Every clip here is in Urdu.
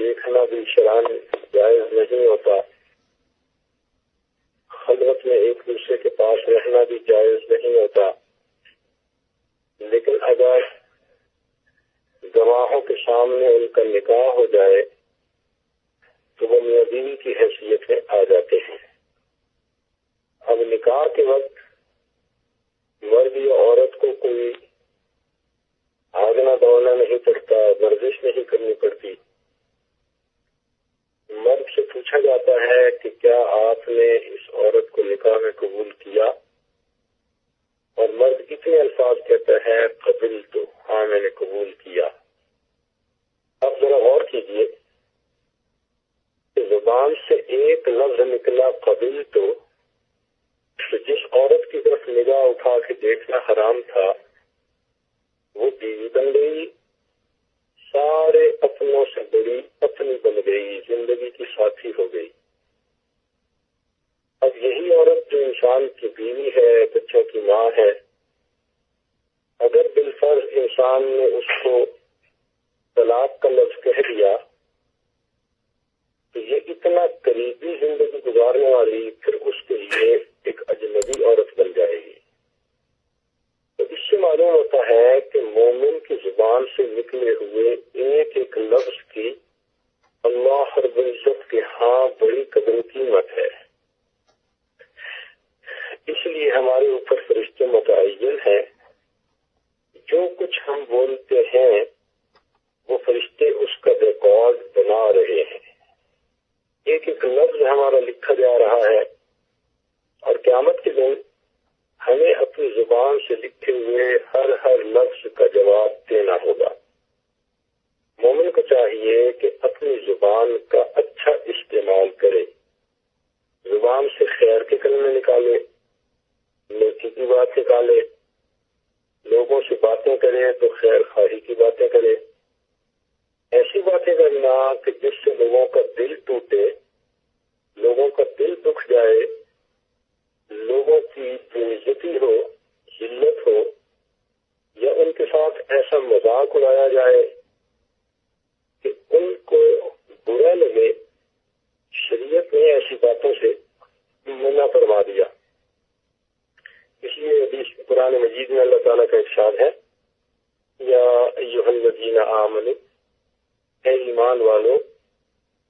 دیکھنا بھی شرعاً جائز نہیں ہوتا، خلوت میں ایک دوسرے کے پاس رہنا بھی جائز نہیں ہوتا، لیکن اگر گواہوں کے سامنے ان کا نکاح ہو جائے تو وہ میاں بیوی کی حیثیت میں آ جاتے ہیں۔ اب نکاح کے وقت مرد یا عورت کو کوئی بھاگنا دوڑنا نہیں پڑتا، ورزش نہیں کرنی پڑتی۔ مرد سے پوچھا جاتا ہے کہ کیا آپ نے اس عورت کو نکاح میں قبول کیا، اور مرد اتنے الفاظ کہتا ہے قبل تو، ہاں میں نے قبول کیا۔ اب ذرا غور کیجئے کہ زبان سے ایک لفظ نکلا قبل تو جس عورت کی طرف نگاہ اٹھا کے دیکھنا حرام تھا وہ بیوی بن گئی، سارے اپنوں سے بڑی اپنی بن گئی، زندگی کی ساتھی ہو گئی۔ اب یہی عورت جو انسان کی بیوی ہے، بچوں کی ماں ہے، اگر بالفرض انسان نے اس کو طلاق کا لفظ کہہ دیا تو یہ اتنا قریبی زندگی گزارنے والی پھر اس کے لیے ایک اجنبی عورت بن جائے گی۔ تو اس سے معلوم ہوتا ہے کہ مومن کی زبان سے نکلے ہوئے ایک ایک لفظ کی اللہ رب العزت کے ہاں بڑی قدر قیمت ہے۔ اس لیے ہمارے اوپر فرشتے متعین ہیں، جو کچھ ہم بولتے ہیں وہ فرشتے اس کا ریکارڈ بنا رہے ہیں، ایک ایک لفظ ہمارا لکھا جا رہا ہے، اور قیامت کے دن ہمیں اپنی زبان سے لکھے ہوئے ہر لفظ کا جواب دینا ہوگا۔ مومن کو چاہیے کہ اپنی زبان کا اچھا استعمال کرے، زبان سے خیر کے کلمے نکالے، نیکی کی بات نکالے، لوگوں سے باتیں کرے تو خیر خواہی کی باتیں کرے، ایسی باتیں کرنا کہ جس سے لوگوں کا دل ٹوٹے، لوگوں کا دل دکھ جائے، لوگوں کی بے عزتی ہو، ذلت ہو، یا ان کے ساتھ ایسا مذاق اڑایا جائے کہ ان کو برا لگے۔ شریعت نے ایسی باتوں سے منع فرما دیا۔ اس لیے حدیث قرآن مجید میں اللہ تعالیٰ کا ارشاد ہے، یا ایھا الذین آمنوا، اے ایمان والو،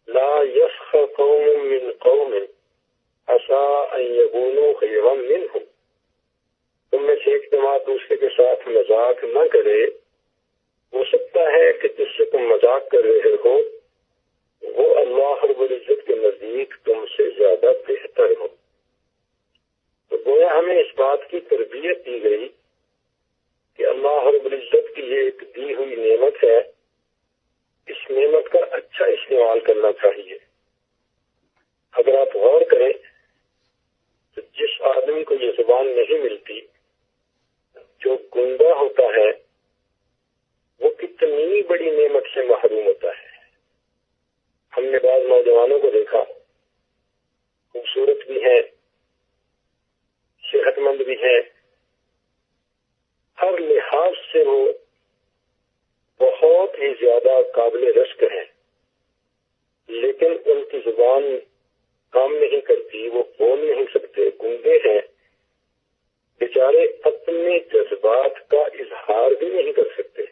لا یسخر قوم من قوم عسیٰ ان یکونوا خیرا منہم، تم میں سے ایک جماعت دوسرے کے ساتھ مذاق نہ کرے، ہو سکتا ہے کہ جس سے تم مذاق کر رہے ہو وہ اللہ رب العزت کے نزدیک تم سے زیادہ بہتر ہو۔ تو گویا ہمیں اس بات کی تربیت دی گئی کہ اللہ رب العزت کی یہ ایک دی ہوئی نعمت ہے، اس نعمت کا اچھا استعمال کرنا چاہیے۔ اگر آپ غور کریں تو جس آدمی کو یہ زبان نہیں ملتی، جو گنگا ہوتا ہے، وہ کتنی بڑی نعمت سے محروم ہوتا ہے۔ ہم نے بعض نوجوانوں کو دیکھا، خوبصورت بھی ہیں، صحت مند بھی ہیں، ہر لحاظ سے وہ بہت ہی زیادہ قابل رشک ہیں، لیکن ان کی زبان کام نہیں کرتی، وہ بول نہیں سکتے، گنگے ہیں، بیچارے اپنے جذبات کا اظہار بھی نہیں کر سکتے،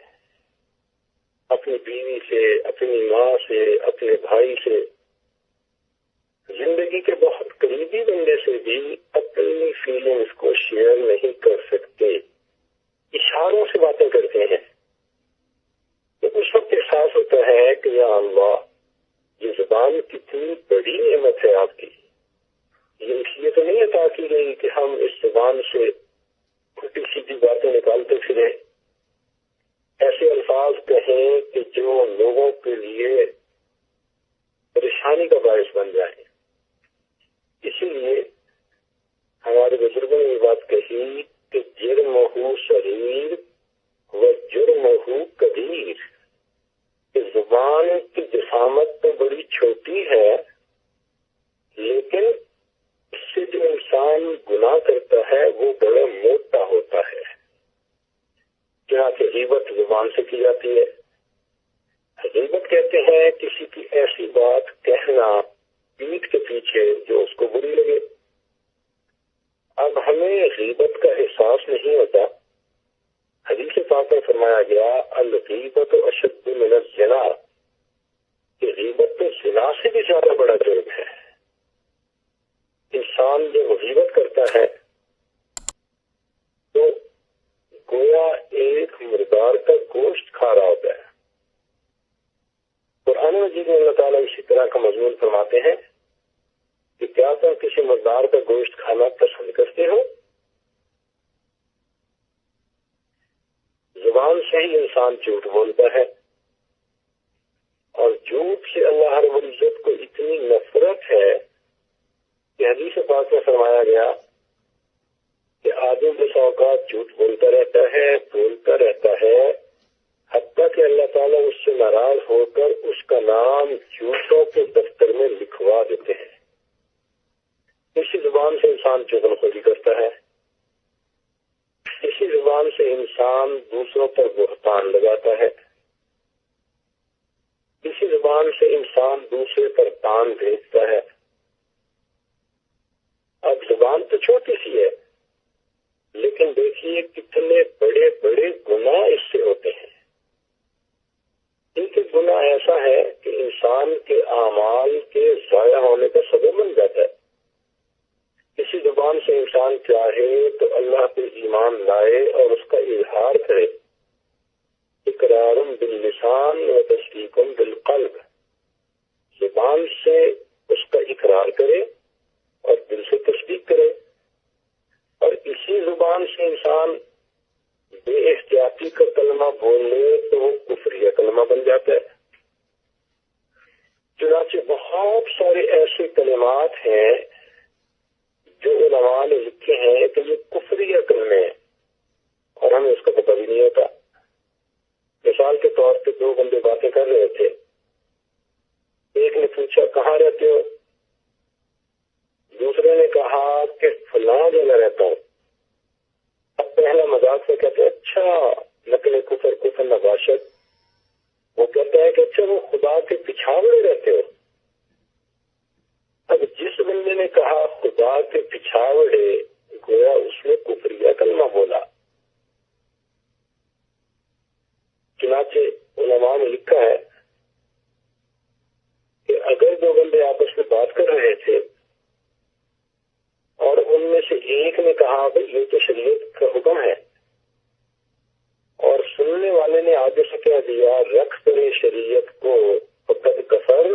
اپنی بیوی سے، اپنی ماں سے، اپنے بھائی سے، زندگی کے بہت قریبی بندے سے بھی اپنی فیلنگز کو شیئر نہیں کر سکتے، اشاروں سے باتیں کرتے ہیں۔ تو اس وقت احساس ہوتا ہے کہ یا اللہ، یہ زبان کتنی بڑی نعمت ہے آپ کی، یہ اس لیے تو نہیں عطا کی گئی کہ ہم اس زبان سے الٹی سیدھی باتیں نکالتے پھریں، ایسے الفاظ کہیں کہ جو لوگوں کے لیے پریشانی کا باعث بن جائے۔ اسی لیے ہمارے بزرگوں نے یہ بات کہی کہ جرمہ صغیر و جرمہ کبیر، کہ زبان کی جسامت تو بڑی چھوٹی ہے، لیکن اس سے جو انسان گناہ کرتا ہے وہ بڑا موٹا ہوتا ہے۔ جہاں کہ غیبت زبان سے کی جاتی ہے، غیبت کہتے ہیں کسی کی غیبت تو زنا سے بھی زیادہ بڑا جرم ہے. انسان جب غیبت کرتا ہے تو گویا ایک مردار کا گوشت کھا رہا ہوتا ہے. قرآن مجید میں اللہ تعالیٰ اسی طرح کا مضمون فرماتے ہیں کہ کیا تم کسی مردار کا گوشت کھانا پسند کرتے ہو؟ زبان سے ہی انسان جھوٹ بولتا ہے، اور جھوٹ سے اللہ رب العزت کو اتنی نفرت ہے کہ حدیث پاک میں فرمایا گیا کہ آدمی بسا اوقات جھوٹ بولتا رہتا ہے حتیٰ کہ اللہ تعالیٰ اس سے ناراض ہو کر اس کا نام جھوٹوں کے دفتر میں لکھوا دیتے ہیں. اسی زبان سے انسان چغلخوری کرتا ہے، اسی زبان سے انسان دوسروں پر بہتان لگاتا ہے، اسی زبان سے انسان دوسرے پر تان بھیجتا ہے. اب زبان تو چھوٹی سی ہے، لیکن دیکھیے کتنے بڑے بڑے گناہ اس سے ہوتے ہیں. ان کے گناہ ایسا ہے کہ انسان کے اعمال کے ضائع ہونے کا سبب بن جاتا ہے. کسی زبان سے انسان چاہے تو اللہ پہ ایمان لائے اور اس کا اظہار کرے. اقرار باللسان و تصدیق بالقلب، زبان سے اس کا اقرار کرے اور دل سے تصدیق کرے. اور اسی زبان سے انسان بے احتیاطی کا کلمہ بولے تو وہ کفریہ کلمہ بن جاتا ہے. چنانچہ بہت سارے ایسے کلمات ہیں جو علماء نے لکھے ہیں کہ یہ کفریہ کلمے ہیں اور ہمیں اس کا پتہ بھی نہیں ہوتا. مثال کے طور پہ دو بندے باتیں کر رہے تھے، ایک نے پوچھا کہاں رہتے ہو، دوسرے نے کہا کہ فلاں جگہ رہتا ہوں. اب پہلا مذاق سے کہتے ہیں اچھا نقل کفر نباشت. وہ کہتا ہے کہ اچھا وہ خدا کے پچھاوڑے رہتے ہو. اب جس بندے نے کہا خدا کے پچھاوڑے، گویا اس نے کفریہ کلمہ بولا. چنانچہ علماء نے لکھا ہے کہ اگر دو بندے آپس میں بات کر رہے تھے اور ان میں سے ایک نے کہا بھائی یہ تو شریعت کا حکم ہے، اور سننے والے نے آگے سے کہہ دیا رکھ کرے شریعت کو فقد کفر،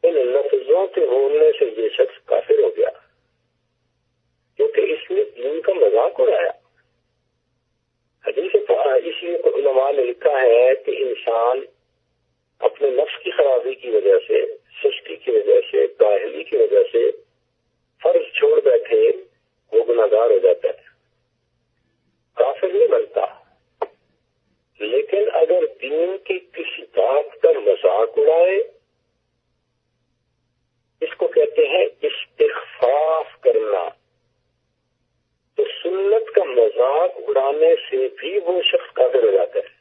ان لفظوں کے بولنے سے یہ شخص کافر ہو گیا کیونکہ اس نے دین کا مذاق اڑایا. حدیث اس لیے علماء نے لکھا ہے کہ انسان اپنے نفس کی خرابی کی وجہ سے، سستی کی وجہ سے، کاہلی کی وجہ سے فرض چھوڑ بیٹھے وہ گناہگار ہو جاتا ہے، کافر نہیں بنتا. لیکن اگر دین کی کسی بات کا مذاق اڑائے، اس کو کہتے ہیں استخفاف کرنا، تو سنت کا مذاق اڑانے سے بھی وہ شخص کافر ہو جاتا ہے.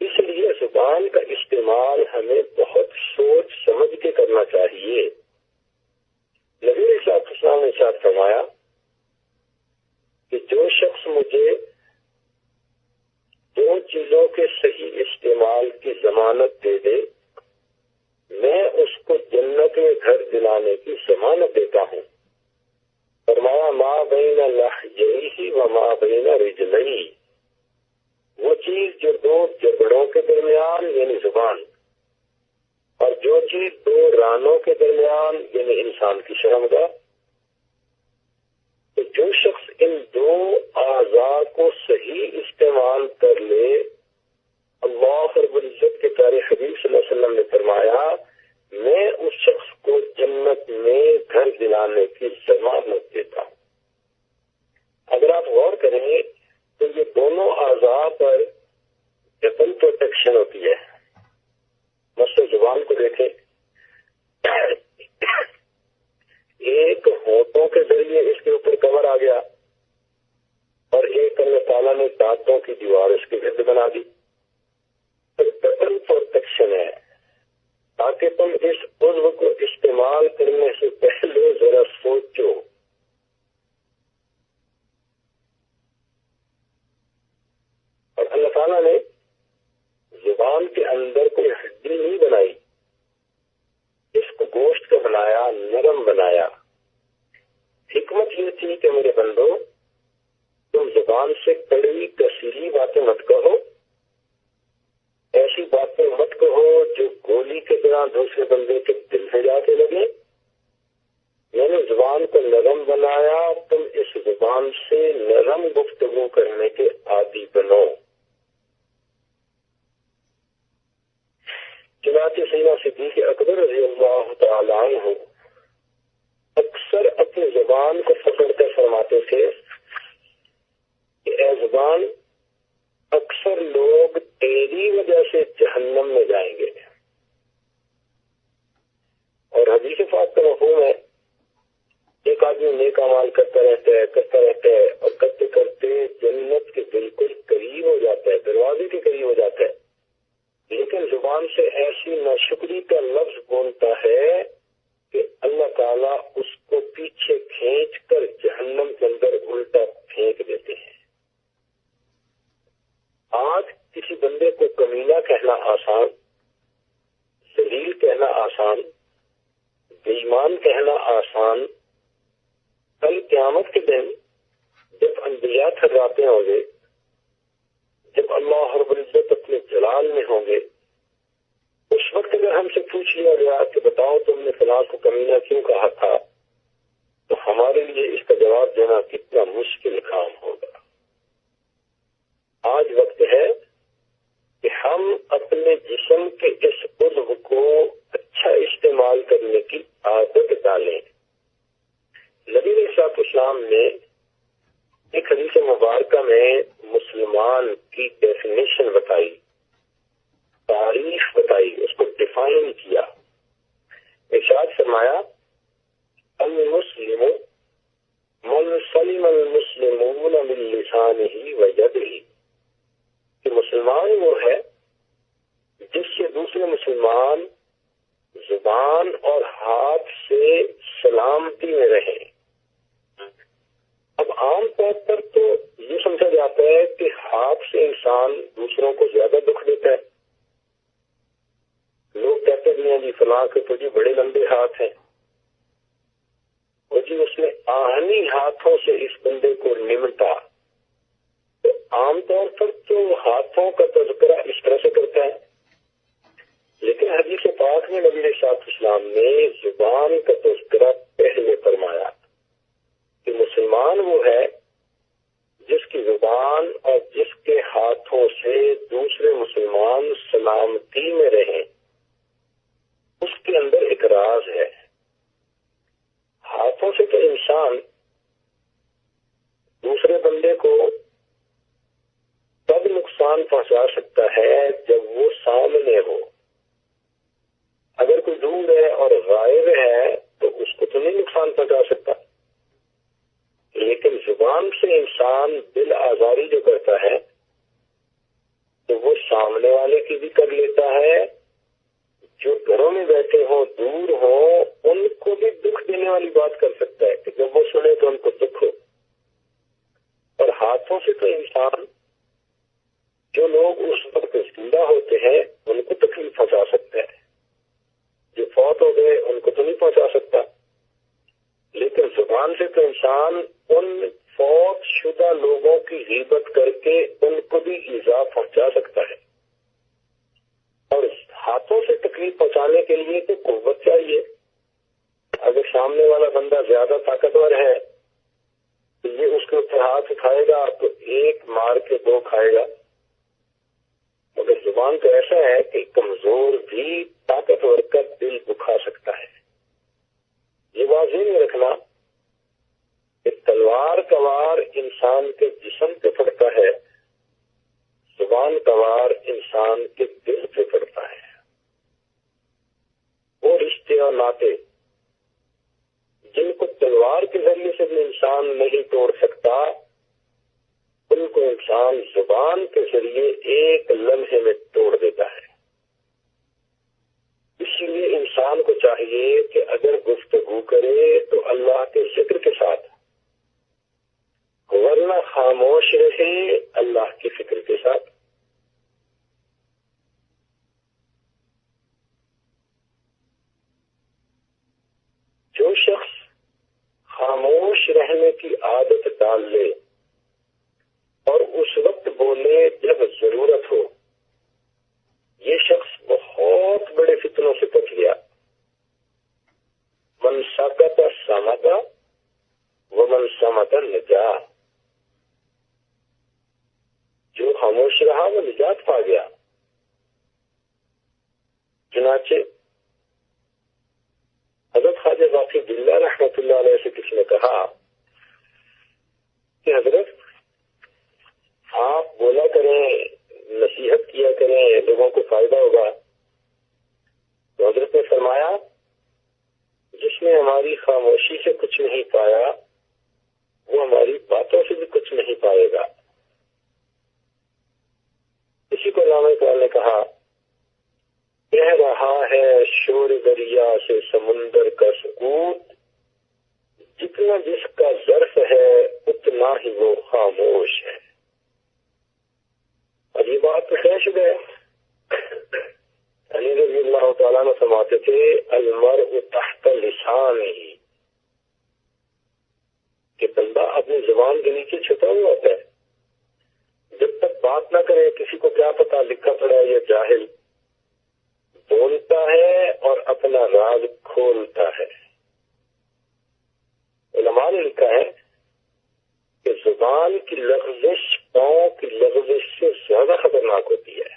اس لیے زبان کا استعمال ہمیں بہت سوچ سمجھ کے کرنا چاہیے. نبی علیہ السلام نے ارشاد فرمایا کہ جو شخص مجھے دو چیزوں کے صحیح استعمال کی ضمانت دے دے، میں اس کو جنت میں گھر دلانے کی ضمانت دیتا ہوں. فرمایا ما بین لحییہ و ما بین رجلیہ، وہ چیز جو دو جبڑوں کے درمیان یعنی زبان، اور جو چیز دو رانوں کے درمیان یعنی انسان کی شرمگاہ، تو جو شخص ان دو اعضاء کو صحیح استعمال کر لے، اللہ رب العزت کے پیارے حبیب صلی اللہ علیہ وسلم نے فرمایا میں اس شخص کو جنت میں گھر دلانے کی ضمانت دیتا ہوں. اگر آپ غور کریں تو یہ دونوں اعضاء پر ڈبل پروٹیکشن ہوتی ہے. مثلا زبان کو دیکھیں، ایک ہونٹوں کے ذریعے اس کے اوپر کور آ گیا اور ایک اللہ تعالیٰ نے دانتوں کی دیوار اس کے گرد بنا دی. ڈبل پروٹیکشن ہے تاکہ تم اس عضو کو استعمال کرنے سے پہلے ذرا سوچو. اور اللہ تعالیٰ نے زبان کے اندر کوئی ہڈی نہیں بنائی دوسرے بندے کے دل سے جا کے لگے. میں نے زبان کو نرم بنایا، تم اس زبان سے نرم گفتگو کرنے کے عادی بنو. چنانچہ سیدنا صدیق اکبر رضی اللہ تعالی عنہ اکثر اپنی زبان کو پکڑ کر فرماتے تھے کہ اے زبان، اکثر لوگ تیری وجہ سے جہنم میں جائیں گے. اور حدیث پاک کا مفہوم ہے، ایک آدمی نیک اعمال کرتا رہتا ہے اور کرتے کرتے جنت کے بالکل قریب ہو جاتا ہے، دروازے کے قریب ہو جاتا ہے، لیکن زبان سے ایسی ناشکری کا لفظ بولتا ہے کہ اللہ تعالیٰ اس کو پیچھے کھینچ کر جہنم کے اندر الٹا پھینک دیتے ہیں. آج کسی بندے کو کمینہ کہنا آسان، ذلیل کہنا آسان، بے ایمان کہنا آسان. کل قیامت کے دن جب انبیاء ٹھہراتے ہوں گے، جب اللہ رب العزت اپنے جلال میں ہوں گے، اس وقت اگر ہم سے پوچھ لیا گیا کہ بتاؤ تم نے فلاں کو کمینہ کیوں کہا تھا، تو ہمارے لیے اس کا جواب دینا کتنا مشکل کام ہوگا. آج وقت ہے کہ ہم اپنے جسم کے اس عضو کو اچھا استعمال کرنے کی عادت ڈالیں. نبی علیہ الصلوۃ والسلام نے ایک حدیث مبارکہ میں مسلمان کی ڈیفینیشن بتائی، تعریف بتائی، اس کو ڈیفائن کیا. ارشاد فرمایا المسلم من سلم المسلمون من لسانہ ویدہ، کہ مسلمان وہ ہے جس سے دوسرے مسلمان زبان اور ہاتھ سے سلامتی میں رہیں. اب عام طور پر تو یہ سمجھا جاتا ہے کہ ہاتھ سے انسان دوسروں کو زیادہ دکھ دیتا ہے. لوگ کہتے بھی ہیں جی فلاں کے تو جی بڑے لمبے ہاتھ ہیں، اور جی اس نے آہنی ہاتھوں سے اس بندے کو نمٹا. تو عام طور پر تو ہاتھوں کا تذکرہ اس طرح سے کرتا ہے، لیکن حدیث پاک میں نبی علیہ السلام نے زبان کا تذکرہ پہلے فرمایا کہ مسلمان وہ ہے جس کی زبان اور جس کے ہاتھوں سے دوسرے مسلمان سلامتی میں رہیں. اس کے اندر ایک راز ہے. ہاتھوں سے تو انسان دوسرے بندے کو تب نقصان پہنچا سکتا ہے جب وہ سامنے ہو. اگر کوئی دور ہے اور غائب ہے تو اس کو تو نہیں نقصان پہنچا سکتا، لیکن زبان سے انسان دل آزاری جو کرتا ہے تو وہ سامنے والے کی بھی کر لیتا ہے. جو گھروں میں بیٹھے ہوں، دور ہوں، ان کو بھی دکھ دینے والی بات کر سکتا ہے کہ جب وہ سنے تو ان کو دکھ ہو. اور ہاتھوں سے تو انسان جو لوگ اس وقت زندہ ہوتے ہیں ان کو تکلیف پہنچا سکتا ہے، جو فوت ہو گئے ان کو تو نہیں پہنچا سکتا، لیکن زبان سے تو انسان ان فوت شدہ لوگوں کی غیبت کر کے ان کو بھی ایذا پہنچا سکتا ہے. اور ہاتھوں سے تکلیف پہنچانے کے لیے تو قوت چاہیے. اگر سامنے والا بندہ زیادہ طاقتور ہے تو یہ اس کے اوپر ہاتھ اٹھائے گا تو ایک مار کے دو کھائے گا. مگر زبان تو ایسا ہے کہ کمزور بھی طاقتور کا دل دکھا سکتا ہے. یہ بات ذہن میں رکھنا کہ تلوار کا وار انسان کے جسم پہ پڑتا ہے، زبان کا وار انسان کے دل پہ پڑتا ہے. وہ رشتے اور ناطے جن کو تلوار کے ذریعے سے بھی انسان نہیں توڑ سکتا، ان کو انسان زبان کے ذریعے ایک لمحے میں توڑ دیتا ہے. اسی لیے انسان کو چاہیے کہ اگر گفتگو کرے تو اللہ کے ذکر کے ساتھ، ورنہ خاموش رہے اللہ کی فکر کے ساتھ. جو شخص خاموش رہنے کی عادت ڈال لے اور اس وقت بولے جب ضرورت ہو، یہ شخص بہت بڑے فتنوں سے بچ گیا. عبداللہ رحمۃ اللہ علیہ سے کسی نے کہا کہ حضرت آپ بولا کریں، نصیحت کیا کریں، لوگوں کو فائدہ ہوگا. تو حضرت نے فرمایا جس نے ہماری خاموشی سے کچھ نہیں پایا وہ ہماری باتوں سے بھی کچھ نہیں پائے گا. اسی کو علامہ اقبال نے کہا کہہ رہا ہے شور دریا سے سمندر کا سکوت، جتنا جس کا ظرف ہے اتنا ہی وہ خاموش ہے. اور یہ بات تو خیر شدہ ہے. علی رضی اللہ تعالیٰ نے فرماتے تھے المرء تحت لسان ہی، کہ بندہ اپنی زبان کے نیچے چھپا ہوا ہوتا ہے. جب تک بات نہ کرے کسی کو کیا پتا لکھا پڑا ہے یا جاہل، بولتا ہے اور اپنا راز کھولتا ہے. علماء نے لکھا ہے کہ زبان کی لغزش پاؤں کی لغزش سے زیادہ خطرناک ہوتی ہے.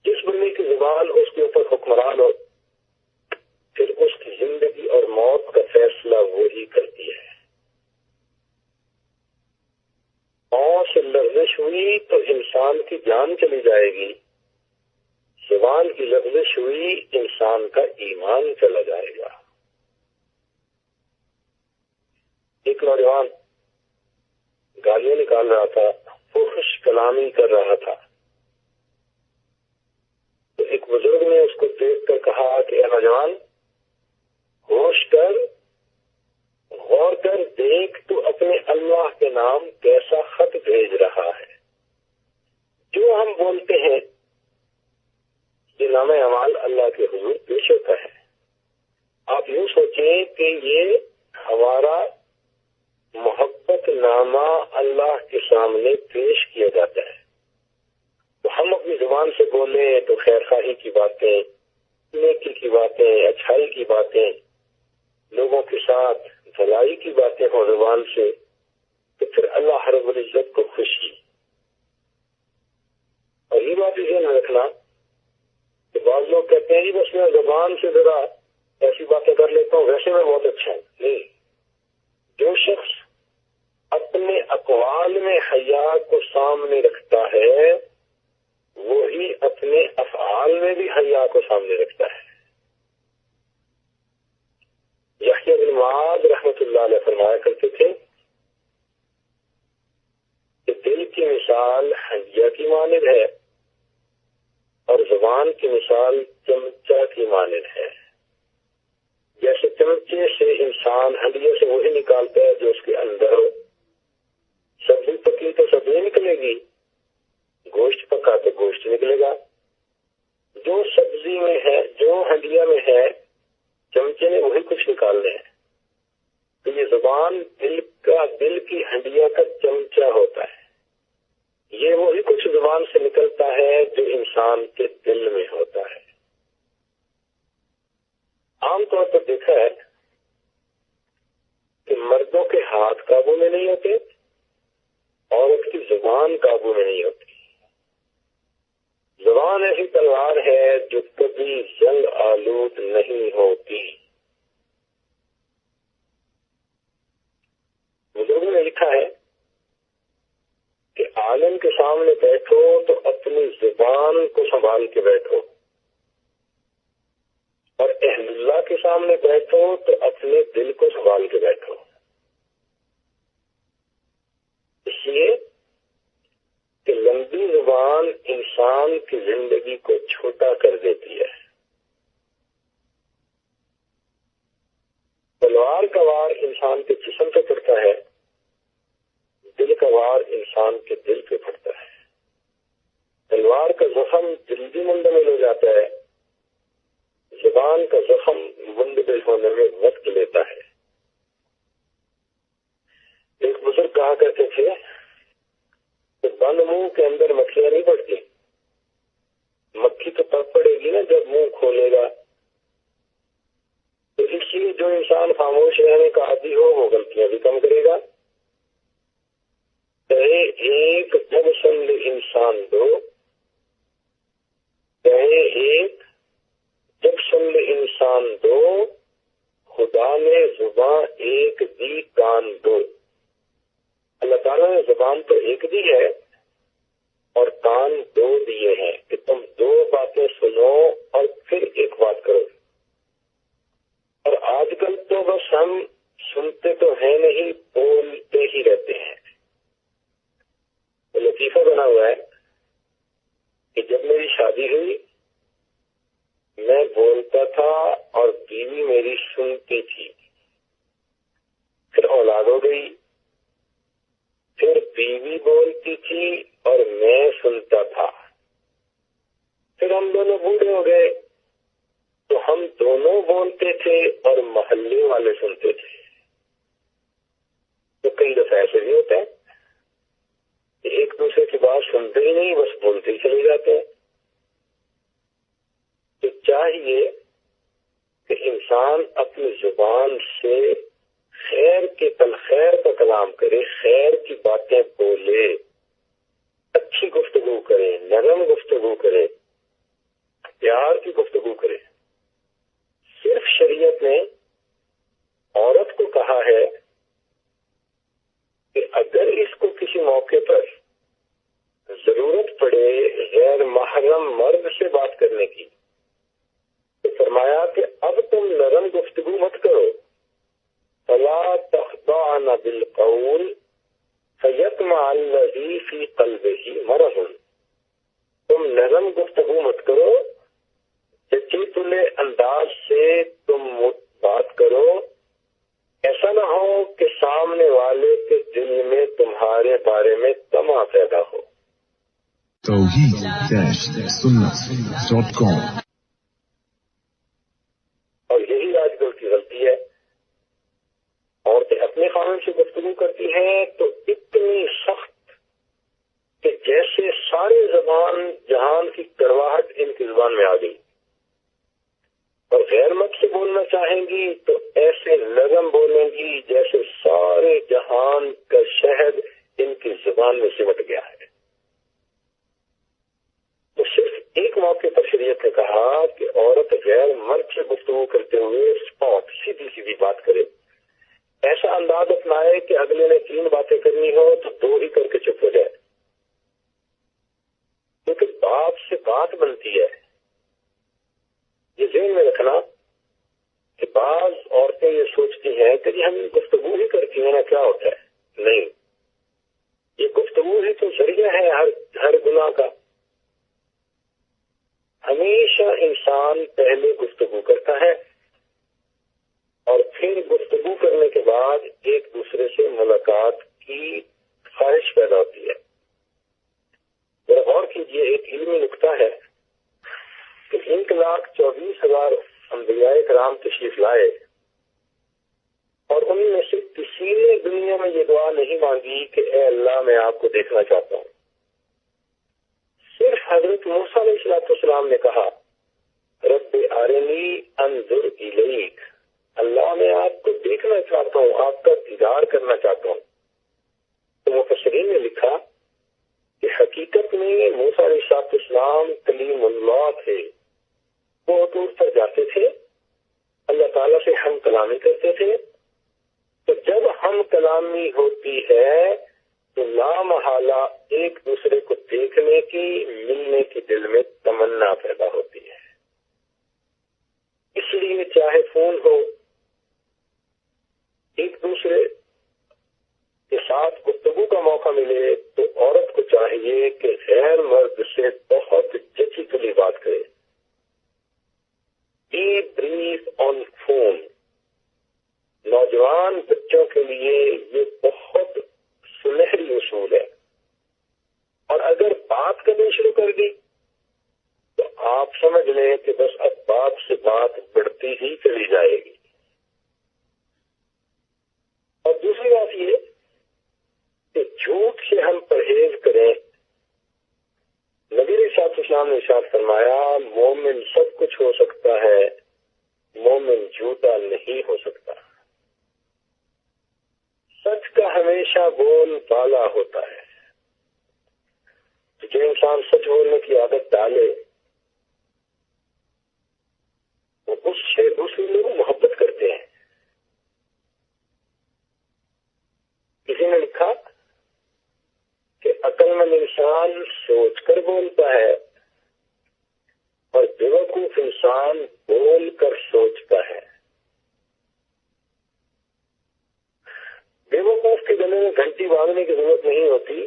جس بندے کی زبان اس کے اوپر حکمران ہو پھر اس کی زندگی اور موت کا فیصلہ وہی کرتی ہے. پاؤں سے لغزش ہوئی تو انسان کی جان چلی جائے گی، زبان کی لغزش ہوئی انسان کا ایمان چلا جائے گا. ایک نوجوان گالیاں نکال رہا تھا، فحش کلامی کر رہا تھا. تو ایک بزرگ نے اس کو دیکھ کر کہا کہ اے نوجوان ہوش کر، غور کر، دیکھ تو اپنے اللہ کے نام کیسا خط بھیج رہا ہے. جو ہم بولتے ہیں یہ نام اعمال اللہ کے حضور پیش ہوتا ہے. آپ یوں سوچیں کہ یہ ہمارا محبت نامہ اللہ کے سامنے پیش کیا جاتا ہے. تو ہم اپنی زبان سے بولیں تو خیر خواہی کی باتیں، نیکی کی باتیں، اچھائی کی باتیں، لوگوں کے ساتھ بھلائی کی باتیں ہوں زبان سے، تو پھر اللہ رب العزت کو خوشی. اور یہ بات ذہن میں رکھنا کہ بعض لوگ کہتے ہیں جی بس میں زبان سے ذرا ایسی باتیں کر لیتا ہوں ویسے میں بہت اچھا ہوں. نہیں، جو شخص اپنے اقوال میں حیا کو سامنے رکھتا ہے وہی اپنے افعال میں بھی حیا کو سامنے رکھتا ہے. یحییٰ بن معاذ رحمۃ اللہ علیہ فرمایا کرتے تھے کہ دل کی مثال ہنڈیا کی مانند ہے اور زبان کی مثال چمچہ کی مانند ہے. جیسے چمچے سے انسان ہنڈیا سے وہی نکالتا ہے جو اس کے اندر ہو. سبزی پکی تو سبزی نکلے گی، گوشت پکا تو گوشت نکلے گا. جو سبزی میں ہے، جو ہنڈیا میں ہے، چمچے نے وہی کچھ نکالنے ہیں. تو یہ زبان دل کی ہنڈیا کا چمچہ ہوتا ہے. یہ وہی کچھ زبان سے نکلتا ہے جو انسان کے دل میں ہوتا ہے. عام طور پر دیکھا ہے کہ مردوں کے ہاتھ قابو میں نہیں ہوتے، عورت کی زبان قابو میں نہیں ہوتی. زبان ایسی تلوار ہے جو کبھی جنگ آلود نہیں ہوتی. بزرگوں نے لکھا ہے کہ عالم کے سامنے بیٹھو تو اپنی زبان کو سنبھال کے بیٹھو، اور اہل اللہ کے سامنے بیٹھو تو اپنے دل کو سنبھال کے بیٹھو. اس لیے کہ لمبی زبان انسان کی زندگی کو چھوٹا کر دیتی ہے. تلوار کا وار انسان کے جسم پہ پڑتا ہے، دل کا وار انسان کے دل پہ پڑتا ہے. تلوار کا زخم جلدی منڈمل ہو جاتا ہے، زبان کا زخم منڈمل ہونے میں وقت لیتا ہے. ایک بزرگ کہا کرتے تھے کہ بند منہ کے اندر مکھیاں نہیں پڑتی، مکھی تو تب پڑے گی نا جب منہ کھولے گا. تو اس لیے جو انسان خاموش رہنے کا عادی ہو وہ غلطیاں بھی کم کرے گا. کہے ایک جب سن لے انسان دو، کہے ایک جب سن لے انسان انسان دو، خدا نے زباں ایک دی کان دو۔ اللہ تعالیٰ نے زبان تو ایک دی ہے اور کان دو دیے ہیں کہ تم دو باتیں سنو اور پھر ایک بات کرو۔ اور آج کل تو بس ہم سنتے تو ہیں نہیں، بولتے ہی رہتے ہیں۔ لطیفہ بنا ہوا ہے کہ جب میری شادی ہوئی میں بولتا تھا اور بیوی میری سنتی تھی، پھر اولاد ہو گئی، پھر بیوی بولتی تھی اور میں سنتا تھا، پھر ہم دونوں بوڑھے ہو گئے تو ہم دونوں بولتے تھے اور محلے والے سنتے تھے۔ تو کئی دفعہ ایسے بھی ہوتا ہے کہ ایک دوسرے کی بات سنتے ہی نہیں، بس بولتے ہی چلے جاتے ہیں۔ تو چاہیے کہ انسان اپنی زبان سے خیر کے خیر کا کلام کرے، خیر کی باتیں بولے، اچھی گفتگو کرے، نرم گفتگو کرے، پیار کی گفتگو کرے۔ صرف شریعت نے عورت کو کہا ہے کہ اگر اس کو کسی موقع پر ضرورت پڑے غیر محرم مرد سے بات کرنے کی، تو فرمایا کہ اب تم نرم گفتگو مت کرو، فلا تخضعن بالقول فیطمع الذی فی قلبہ مرض۔ تم نرم گفتگو مت کرو، چچی تلے انداز سے تم بات کرو، ایسا نہ ہو کہ سامنے والے کے دل میں تمہارے بارے میں طمع پیدا ہو۔ توحید-سنت.com۔ اور یہی آج کل کی غلطی ہے، عورتیں اپنے خاوند سے گفتگو کرتی ہیں تو اتنی سخت کہ جیسے ساری زبان جہان کی کڑواہٹ ان کی زبان میں آ گئی، اور غیر مرد سے بولنا چاہیں گی تو ایسے نرم بولیں گی جیسے سارے جہان کا شہد ان کی زبان میں سمٹ گیا ہے۔ تو صرف ایک موقع پر شریعت نے کہا کہ عورت غیر مرد سے گفتگو کرتے ہوئے اسپاٹ سیدھی سیدھی بات کرے، ایسا انداز اپنائے کہ اگلے نے 3 باتیں کرنی ہو تو 2 ہی کر کے چپ ہو جائے، کیونکہ بات سے بات بنتی ہے۔ یہ ذہن میں رکھنا کہ بعض عورتیں یہ سوچتی ہیں کہ ہم گفتگو ہی کرتی ہیں نا، کیا ہوتا ہے؟ نہیں، یہ گفتگو ہی تو ذریعہ ہے ہر گناہ کا۔ ہمیشہ انسان پہلے گفتگو کرتا ہے اور پھر گفتگو کرنے کے بعد ایک دوسرے سے ملاقات کی خواہش پیدا ہوتی ہے۔ ذرا غور کیجیے، ایک علمی نکتہ ہے کہ 1,24,000 انبیاء کرام تشریف لائے اور ان میں سے کسی نے دنیا میں یہ دعا نہیں مانگی کہ اے اللہ میں آپ کو دیکھنا چاہتا ہوں۔ صرف حضرت موسیٰ علیہ السلام نے کہا رب ارنی انظر الیک، اللہ میں آپ کو دیکھنا چاہتا ہوں، آپ کا دیدار کرنا چاہتا ہوں۔ تو مفسرین نے لکھا کہ حقیقت میں موسیٰ علیہ السلام کلیم اللہ تھے، وہ دور پر جاتے تھے، اللہ تعالیٰ سے ہم کلامی کرتے تھے، تو جب ہم کلامی ہوتی ہے تو لامحالہ ایک دوسرے کو دیکھنے کی، ملنے کی دل میں تمنا پیدا ہوتی ہے۔ اس لیے چاہے فون ہو، ایک دوسرے کے ساتھ گفتگو کا موقع ملے تو عورت کو چاہیے کہ غیر مرد سے بہت جچی تلی بات کرے۔ بی بریف آن فون، نوجوان بچوں کے لیے یہ بہت سنہری اصول ہے، اور اگر بات کرنی شروع کر دی تو آپ سمجھ لیں کہ بس اب بات سے بات بڑھتی ہی چلی جائے گی۔ اور دوسری بات یہ کہ جھوٹ سے ہم پرہیز کریں۔ نبی علیہ السلام نے ارشاد فرمایا مومن سب کچھ ہو سکتا ہے، مومن جھوٹا نہیں ہو سکتا۔ سچ کا ہمیشہ بول بالا ہوتا ہے۔ جو انسان سچ بولنے کی عادت ڈالے وہ اس سے انسان سوچ کر بولتا ہے اور بیوقوف انسان بول کر سوچتا ہے. بیوقوف کے گلے میں گھنٹی باندھنے کی ضرورت نہیں ہوتی.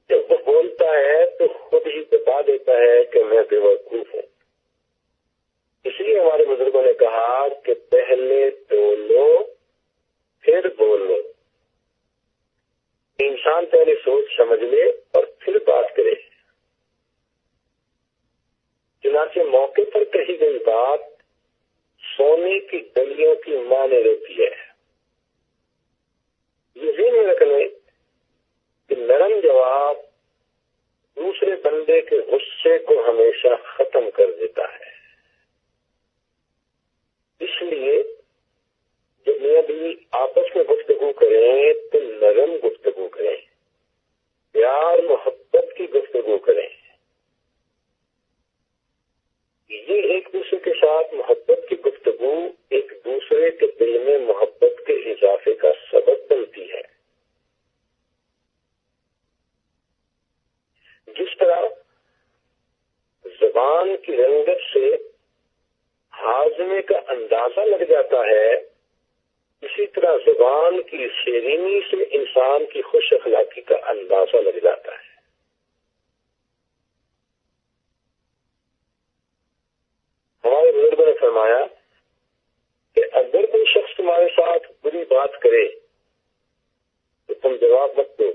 جب وہ بولتا ہے تو خود ہی بتا دیتا ہے کہ میں بیوقوف ہوں. اس لیے ہمارے بزرگوں نے کہا کہ پہلے بولو پھر بولو. انسان پہلے سوچ سمجھ لے اور پھر بات کرے. چنانچہ موقع پر کہی گئی بات سونے کی گلیوں کی معنی رہتی ہے. یہ ذہن میں رکھ لیں کہ نرم جواب دوسرے بندے کے غصے کو ہمیشہ ختم کر دیتا ہے. اس لیے جب میاں بیوی آپس میں گفتگو کریں تو نرم گفتگو کریں، پیار محبت کی گفتگو کریں. یہ ایک دوسرے کے ساتھ محبت کی گفتگو ایک دوسرے کے دل میں محبت کے اضافے کا سبب بنتی ہے. جس طرح زبان کی رنگت سے ہاضمے کا اندازہ لگ جاتا ہے، اسی طرح زبان کی شیرینی سے انسان کی خوش اخلاقی کا اندازہ لگ جاتا ہے. ہمارے بزرگوں نے فرمایا کہ اگر کوئی شخص تمہارے ساتھ بری بات کرے تو تم جواب مت دو،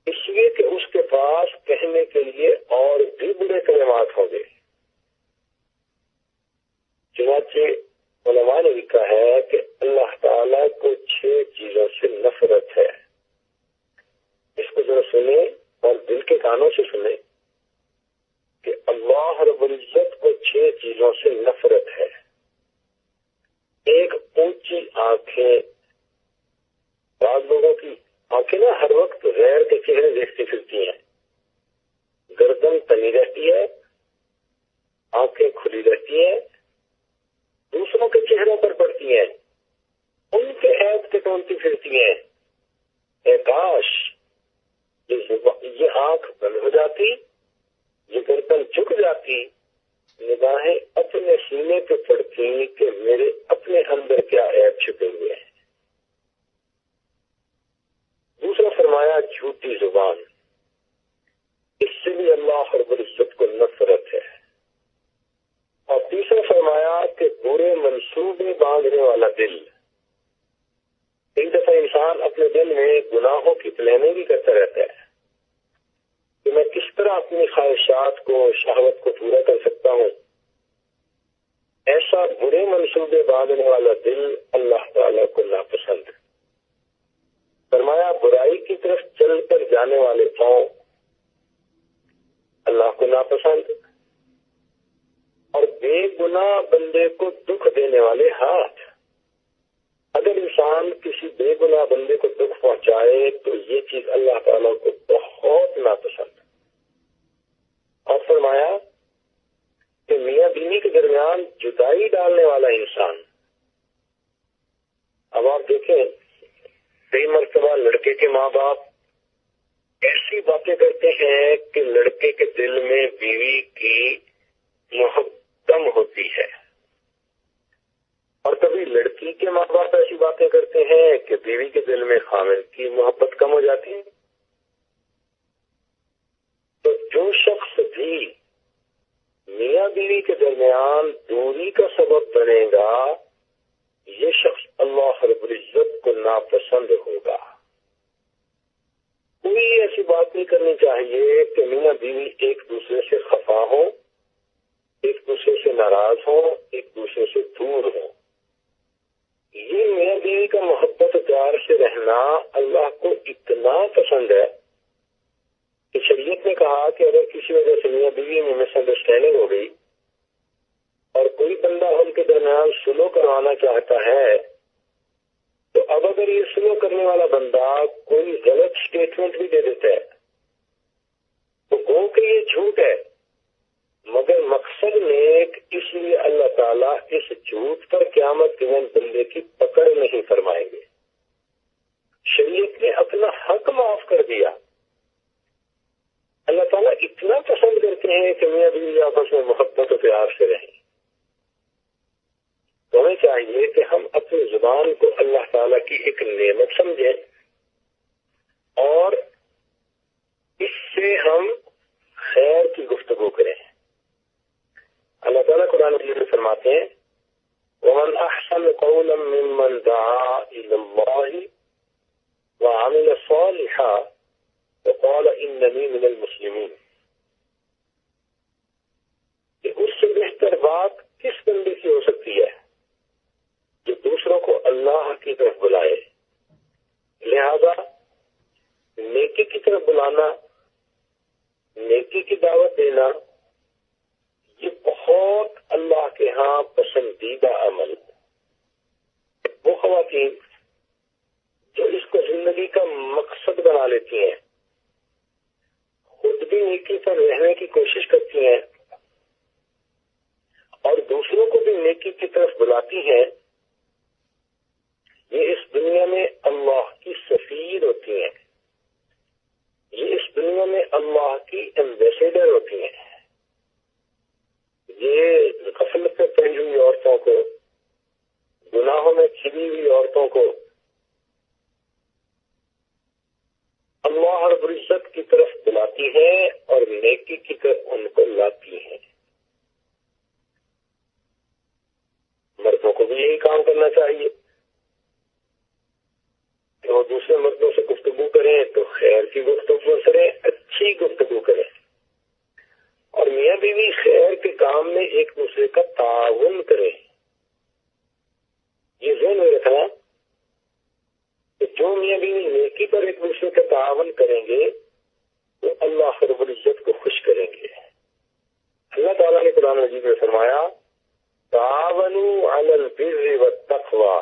اس لیے کہ اس کے پاس کہنے کے لیے اور بھی برے کلمات ہوں گے. چنانچہ علماء نے لکھا ہے کہ اللہ تعالیٰ کو 6 چیزوں سے نفرت ہے. اس کو ذرا سنیں اور دل کے کانوں سے سنیں کہ اللہ رب العزت کو 6 چیزوں سے نفرت ہے. ایک اونچی آنکھیں. بعض لوگوں کی آنکھیں نا ہر وقت غیر کے چہرے دیکھتی پھرتی ہیں. گردن تنی رہتی ہے، آنکھیں کھلی رہتی ہیں، دوسروں کے چہروں پر پڑتی ہیں، ان کے عیب کے ٹونتی پھرتی ہیں. اے کاش یہ آنکھ بند ہو جاتی، یہ گردن جھک جاتی، نگاہیں اپنے سینے پہ پڑتی کہ میرے اپنے اندر کیا عیب چھپے ہوئے ہیں. دوسرا فرمایا جھوٹی زبان، اس سے بھی اللہ رب العزت کو نفرت ہے. اور تیسرا فرمایا کہ برے منصوبے باندھنے والا دل. ایک دفعہ انسان اپنے دل میں گناہوں کی پلاننگ بھی کرتا رہتا ہے کہ میں کس طرح اپنی خواہشات کو، شہوت کو پورا کر سکتا ہوں. ایسا برے منصوبے باندھنے والا دل اللہ تعالیٰ کو ناپسند. فرمایا برائی کی طرف چل کر جانے والے پاؤں اللہ کو ناپسند، اور بے گناہ بندے کو دکھ دینے والے ہاتھ. اگر انسان کسی بے گناہ بندے کو دکھ پہنچائے تو یہ چیز اللہ تعالیٰ کو بہت ناپسند. اور فرمایا کہ میاں بیوی کے درمیان جدائی ڈالنے والا انسان. اب آپ دیکھیں کئی مرتبہ لڑکے کے ماں باپ ایسی باتیں کرتے ہیں کہ لڑکے کے دل میں بیوی کی محبت کم ہوتی ہے، اور کبھی لڑکی کے ماں باپ ایسی باتیں کرتے ہیں کہ بیوی کے دل میں خامد کی محبت کم ہو جاتی ہے. تو جو شخص بھی میاں بیوی کے درمیان دوری کا سبب بنے گا یہ شخص اللہ رب العزت کو ناپسند ہوگا. کوئی ایسی بات نہیں کرنی چاہیے کہ میاں بیوی ایک دوسرے سے خفا ہو، ایک دوسرے سے ناراض ہو، ایک دوسرے سے دور ہو. یہ میاں بیوی کا محبت و پیار سے رہنا اللہ کو اتنا پسند ہے کہ شریعت نے کہا کہ اگر کسی وجہ سے میاں بیوی میں مس انڈرسٹینڈنگ ہو گئی اور کوئی بندہ ان کے درمیان سلو کروانا چاہتا ہے تو اب اگر یہ سلو کرنے والا بندہ کوئی غلط سٹیٹمنٹ بھی دے دیتا ہے تو گو کہ یہ جھوٹ ہے، مگر مقصد نیک، اس لیے اللہ تعالیٰ اس جھوٹ پر قیامت کے دن بندے کی پکڑ نہیں فرمائیں گے. شریعت نے اپنا حق معاف کر دیا اللہ تعالیٰ اتنا پسند کرتے ہیں کہ میاں بیوی آپس میں محبت و پیار سے رہیں. تو ہمیں چاہیے کہ ہم اپنی زبان کو اللہ تعالیٰ کی ایک نعمت سمجھیں اور اس سے ہم خیر کی گفتگو کریں. اللہ تعالیٰ قرآن مجید میں فرماتے ہیں وَمَنْ أَحْسَنُ قَوْلًا مِّمَّنْ دَعَا إِلَى اللَّهِ وَعَمِلَ صَالِحًا وَقَالَ إِنَّنِي مِنَ الْمُسْلِمِينَ. کہ اس سے بہتر بات کس بندے کی ہو سکتی ہے جو دوسروں کو اللہ کی طرف بلائے. لہذا نیکی کی طرف بلانا، نیکی کی دعوت دینا، یہ بہت اللہ کے ہاں پسندیدہ عمل. وہ خواتین جو اس کو زندگی کا مقصد بنا لیتی ہیں، خود بھی نیکی پر رہنے کی کوشش کرتی ہیں اور دوسروں کو بھی نیکی کی طرف بلاتی ہیں، یہ اس دنیا میں اللہ کی سفیر ہوتی ہیں، یہ اس دنیا میں اللہ کی ایمبیسیڈر ہوتی ہیں. یہ غفلت میں پڑی ہوئی عورتوں کو، گناہوں میں کھلی ہوئی عورتوں کو اللہ رب العزت کی طرف بلاتی ہیں اور نیکی کی طرف ان کو لاتی ہیں. مردوں کو بھی یہی کام کرنا چاہیے کہ وہ دوسرے مردوں سے گفتگو کریں تو خیر کی گفتگو کریں، اچھی گفتگو کریں، اور میاں بیوی خیر کے کام میں ایک دوسرے کا تعاون کریں. یہ ذہن میں رکھنا کہ جو میاں بیوی نیکی پر ایک دوسرے کا تعاون کریں گے تو اللہ رب العزت کو خوش کریں گے. اللہ تعالیٰ نے قرآن مجید میں فرمایا تعاونوا علی البر والتقوی،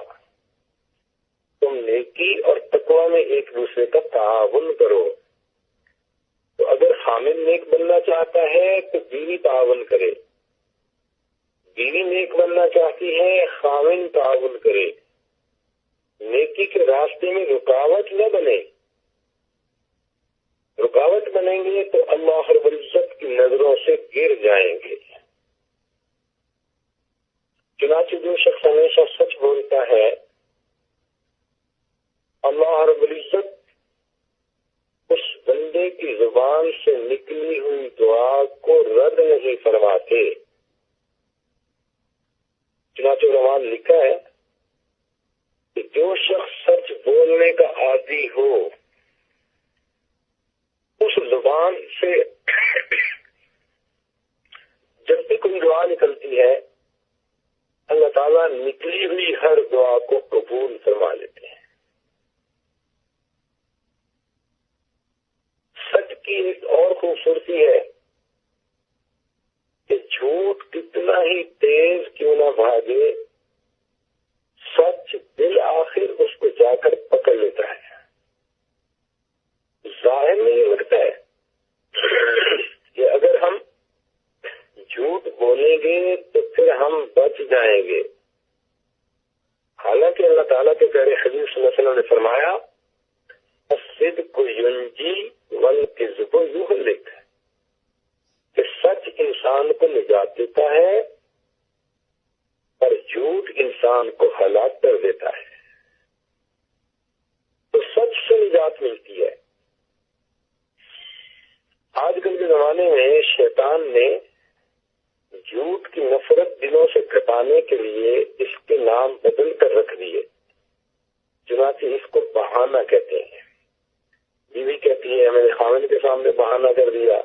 تم نیکی اور تقوی میں ایک دوسرے کا تعاون کرو. تو اگر خامن نیک بننا چاہتا ہے تو بیوی تعاون کرے، بیوی نیک بننا چاہتی ہے خامن تعاون کرے. نیکی کے راستے میں رکاوٹ نہ بنے. رکاوٹ بنیں گے تو اللہ رب العزت کی نظروں سے گر جائیں گے. چنانچہ جو شخص ہمیشہ سچ بولتا ہے اللہ رب العزت اس بندے کی زبان سے نکلی ہوئی دعا کو رد نہیں فرماتے. چنانچہ علماء نے لکھا ہے کہ جو شخص سچ بولنے کا عادی ہو اس زبان سے جب بھی کوئی دعا نکلتی ہے اللہ تعالیٰ نکلی ہوئی ہر دعا کو قبول فرما لیتے ہیں. سچ کی ایک اور خوبصورتی ہے کہ جھوٹ کتنا ہی تیز کیوں نہ بھاگے، سچ بالآخر اس کو جا کر پکڑ لیتا ہے. ظاہر میں یہ لگتا ہے کہ اگر ہم جھوٹ بولیں گے تو پھر ہم بچ جائیں گے، حالانکہ اللہ تعالیٰ کے پیارے حبیب صلی اللہ علیہ وسلم نے فرمایا الصدق ینجی والکذب یہلک، کہ سچ انسان کو نجات دیتا ہے اور جھوٹ انسان کو ہلاک کر دیتا ہے. تو سچ سے نجات ملتی ہے. آج کل کے زمانے میں شیطان نے جھوٹ کی نفرت دلوں سے گھٹانے کے لیے اس کے نام بدل کر رکھ دیے. چنانچہ اس کو بہانہ کہتے ہیں. بیوی کہتی ہے میں نے خاوند کے سامنے بہانہ کر دیا،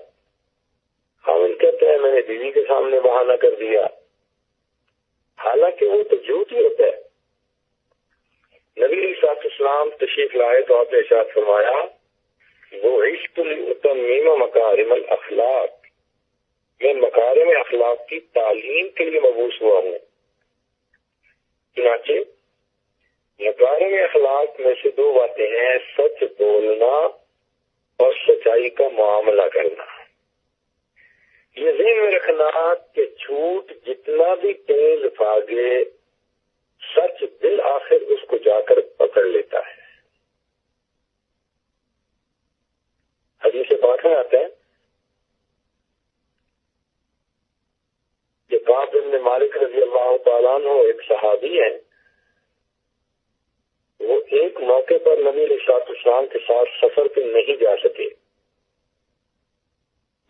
خاوند کہتا ہے میں نے بیوی کے سامنے بہانہ کر دیا، حالانکہ وہ تو جھوٹ ہی ہوتا ہے. نبی علیہ السلام تشریف لائے تو آپ نے ارشاد فرمایا بعثت لأتمم مکارم الاخلاق، میں مکارم اخلاق کی تعلیم کے لیے مبعوث ہوا ہوں. چنانچہ مکارم اخلاق میں سے دو باتیں ہیں، سچ بولنا اور سچائی کا معاملہ کرنا. یہ ذہن میں رکھنا کہ جھوٹ جتنا بھی تیز بھاگے سچ بالآخر اس کو جا کر پکڑ لیتا ہے. حدیث پاک میں آتا ہے کعب بن مالک رضی اللہ تعالیٰ عنہ ایک صحابی ہیں، وہ ایک موقع پر نبی علیہ السلام کے ساتھ سفر پہ نہیں جا سکے،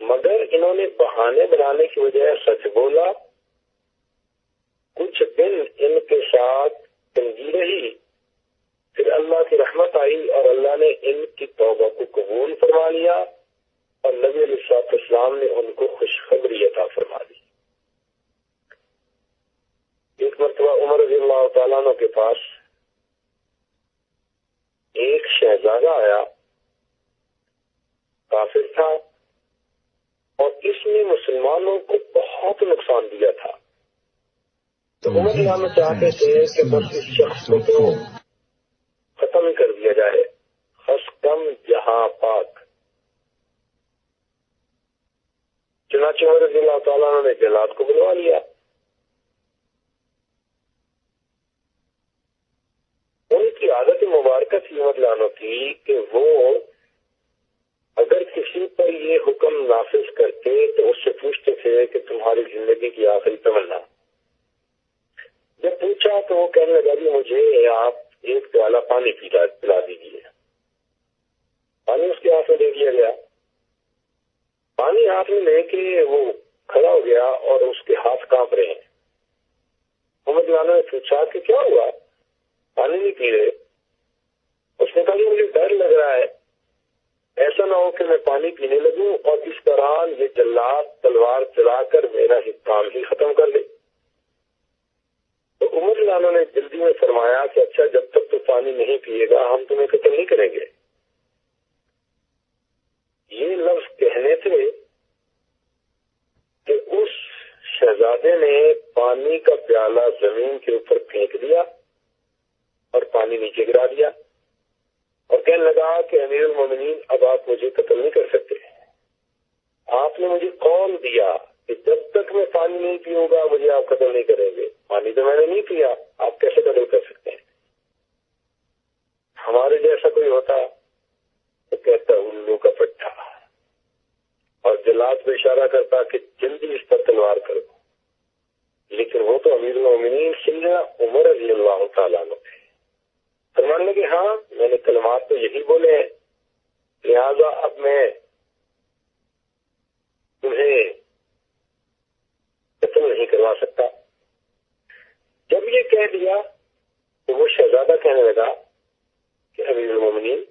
مگر انہوں نے بہانے بنانے کی وجہ سچ بولا۔ کچھ دن ان کے ساتھ تنگی رہی، پھر اللہ کی رحمت آئی اور اللہ نے ان کی توبہ کو قبول فرما لیا اور نبی علیہ السلام نے ان کو خوشخبری عطا فرما دی۔ ایک مرتبہ عمر رضی اللہ تعالیٰ عنہ کے پاس ایک شہزادہ آیا، کافر تھا اور اس نے مسلمانوں کو بہت نقصان دیا تھا، تو عمر جانا چاہتے تھے کہ بس اس شخص کو تو ختم کر دیا جائے، خسکم جہاں پاک۔ چنانچہ عمر رضی اللہ تعالیٰ عنہ نے جلاد کو بلوا لیا۔ ان کی عادت مبارکہ تھی عمر لانو کی کہ وہ اگر کسی پر یہ حکم نافذ کرتے تو اس سے پوچھتے تھے کہ تمہاری زندگی کی آخری تمنا۔ جب پوچھا تو وہ کہنے لگا کہ مجھے آپ ایک پیالہ پانی پلا دیجیے۔ پانی اس کے ہاتھ میں دے دیا گیا۔ پانی ہاتھ میں لے کے وہ کھڑا ہو گیا اور اس کے ہاتھ کانپ رہے ہیں۔ عمر لانو نے پوچھا کہ کیا ہوا، پانی نہیں پی رہے؟ اس نے کہا کہ مجھے ڈر لگ رہا ہے، ایسا نہ ہو کہ میں پانی پینے لگوں اور اس دوران یہ جلاد تلوار چلا کر میرا کام ہی ختم کر لے۔ تو عمر لانو نے جلدی میں فرمایا کہ اچھا، جب تک تو پانی نہیں پیے گا ہم تمہیں قتل نہیں کریں گے۔ یہ لفظ کہنے تھے کہ اس شہزادے نے پانی کا پیالہ زمین کے اوپر پھینک دیا اور پانی نیچے گرا دیا اور کہنے لگا کہ امیر المومنین اب آپ مجھے قتل نہیں کر سکتے، آپ نے مجھے قول دیا کہ جب تک میں پانی نہیں پیوں گا مجھے آپ قتل نہیں کریں گے، پانی تو میں نے نہیں پیا، آپ کیسے قتل کر سکتے ہیں؟ ہمارے جیسا کوئی ہوتا تو کہتا الو کا پٹھا اور جلاد پہ اشارہ کرتا کہ جلدی اس پر تلوار کرو، لیکن وہ تو امیر المومنین سیدنا عمر رضی اللہ تعالیٰ عنہ تھے۔ فرمانے لگے ہاں میں نے کلمات تو یہی بولے ہیں، لہذا اب میں تمہیں قتل نہیں کروا سکتا۔ جب یہ کہہ دیا تو وہ شہزادہ کہنے لگا کہ امیر المومنین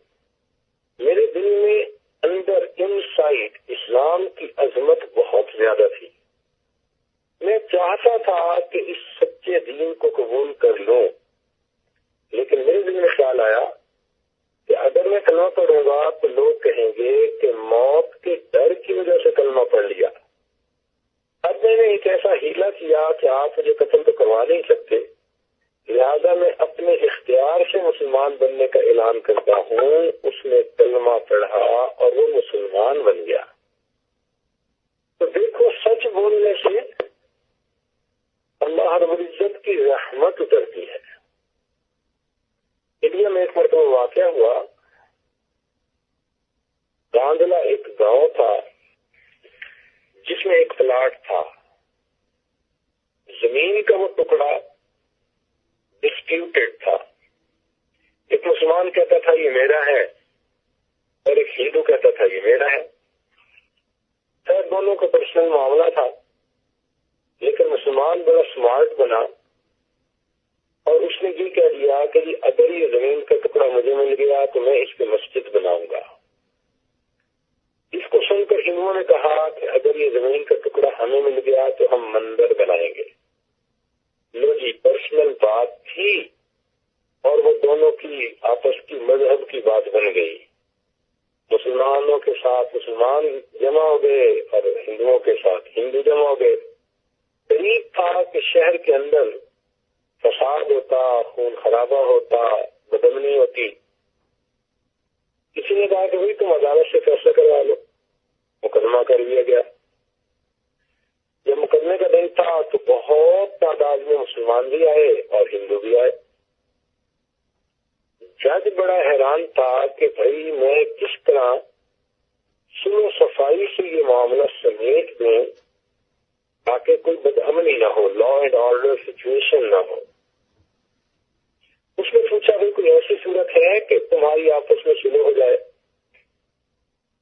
میرے دل میں اندر ان سائڈ اسلام کی عظمت بہت زیادہ تھی، میں چاہتا تھا کہ اس سچے دین کو قبول کر لوں، لیکن میرے دل میں خیال آیا کہ اگر میں کلمہ پڑھوں گا تو لوگ کہیں گے کہ موت کے ڈر کی وجہ سے کلمہ پڑھ لیا۔ اب میں نے ایک ایسا ہیلا کیا کہ آپ مجھے قتل تو کروا نہیں سکتے، لہذا میں اپنے اختیار سے مسلمان بننے کا اعلان کرتا ہوں۔ اس نے کلمہ پڑھا اور وہ مسلمان بن گیا۔ تو دیکھو، سچ بولنے سے اللہ رب العزت کی رحمت اترتی ہے۔ انڈیا میں ایک مرتبہ واقعہ ہوا، گاندلا ایک گاؤں تھا جس میں ایک پلاٹ تھا، زمین کا وہ ٹکڑا ڈسپیوٹڈ تھا۔ ایک مسلمان کہتا تھا یہ میرا ہے اور ایک ہندو کہتا تھا یہ میرا ہے۔ خیر دونوں کا پرسنل معاملہ تھا، لیکن مسلمان بڑا سمارٹ بنا اور اس نے یہ کہہ دیا کہ اگر یہ زمین کا ٹکڑا مجھے مل گیا تو میں اس پہ مسجد بناؤں گا۔ اس کو سن کر ہندوؤں نے کہا کہ اگر یہ زمین کا ٹکڑا ہمیں مل گیا تو ہم مندر بنائیں گے۔ لو جی، پرسنل بات تھی اور وہ دونوں کی آپس کی مذہب کی بات بن گئی۔ مسلمانوں کے ساتھ مسلمان جمع ہو گئے اور ہندوؤں کے ساتھ ہندو جمع ہو گئے۔ قریب تھا کہ شہر کے اندر فساد ہوتا، خون خرابہ ہوتا، بدامنی ہوتی۔ کسی نے کہا کہ بھائی تم عدالت سے فیصلہ کروا لو، مقدمہ کر دیا گیا۔ جب مقدمے کا دن تھا تو بہت تعداد میں مسلمان بھی آئے اور ہندو بھی آئے۔ جج بڑا حیران تھا کہ بھائی میں کس طرح صلح و صفائی سے یہ معاملہ سمیٹ دوں تاکہ کوئی بدامنی نہ ہو، لا اینڈ آرڈر سچویشن نہ ہو۔ اس نے پوچھا بھائی کوئی ایسی صورت ہے کہ تمہاری آپس میں صلح ہو جائے؟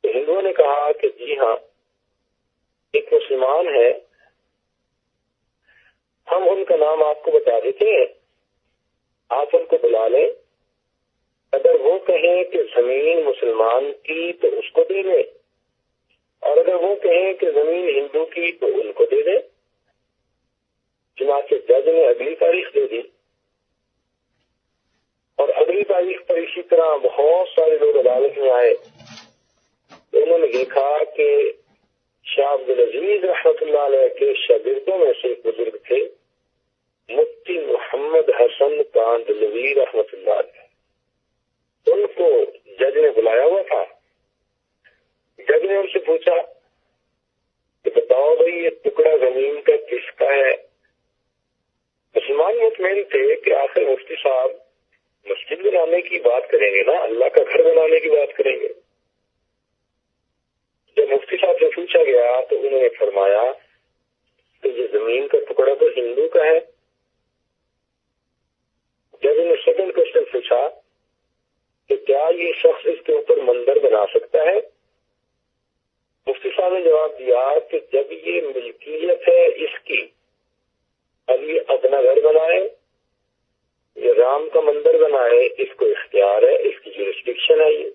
تو ہندوؤں نے کہا کہ جی ہاں، ایک مسلمان ہے، ہم ان کا نام آپ کو بتا دیتے ہیں، آپ ان کو بلا لیں، اگر وہ کہیں کہ زمین مسلمان کی تو اس کو دے دیں، اور اگر وہ کہیں کہ زمین ہندو کی تو ان کو دے دیں۔ چنانچہ جج نے اگلی تاریخ دے دی، اور اگلی تاریخ پر اسی طرح بہت سارے لوگ عدالت میں آئے۔ انہوں نے دیکھا کہ شاہ عبدالعزیز رحمۃ اللہ علیہ کے شاگردوں میں سے ایک بزرگ تھے، مفتی محمد حسن کاندھلوی رحمۃ اللہ علیہ، ان کو جج نے بلایا ہوا تھا۔ جج نے ان سے پوچھا کہ بتاؤ بھائی یہ ٹکڑا زمین کا کس کا ہے؟ مسلمان مطمئن تھے کہ آخر مفتی صاحب مسجد بنانے کی بات کریں گے نا، اللہ کا گھر بنانے کی بات کریں گے۔ جب مفتی صاحب سے پوچھا گیا تو انہوں نے فرمایا کہ یہ زمین کا ٹکڑا تو ہندو کا ہے۔ جب انہوں نے سیکنڈ کوشچن پوچھا کہ کیا یہ شخص اس کے اوپر مندر بنا سکتا ہے؟ مفتی صاحب نے جواب دیا کہ جب یہ ملکیت ہے اس کی، اب یہ اپنا گھر بنائے یا رام کا مندر بنائے، اس کو اختیار ہے، اس کی جورسڈکشن ہے یہ۔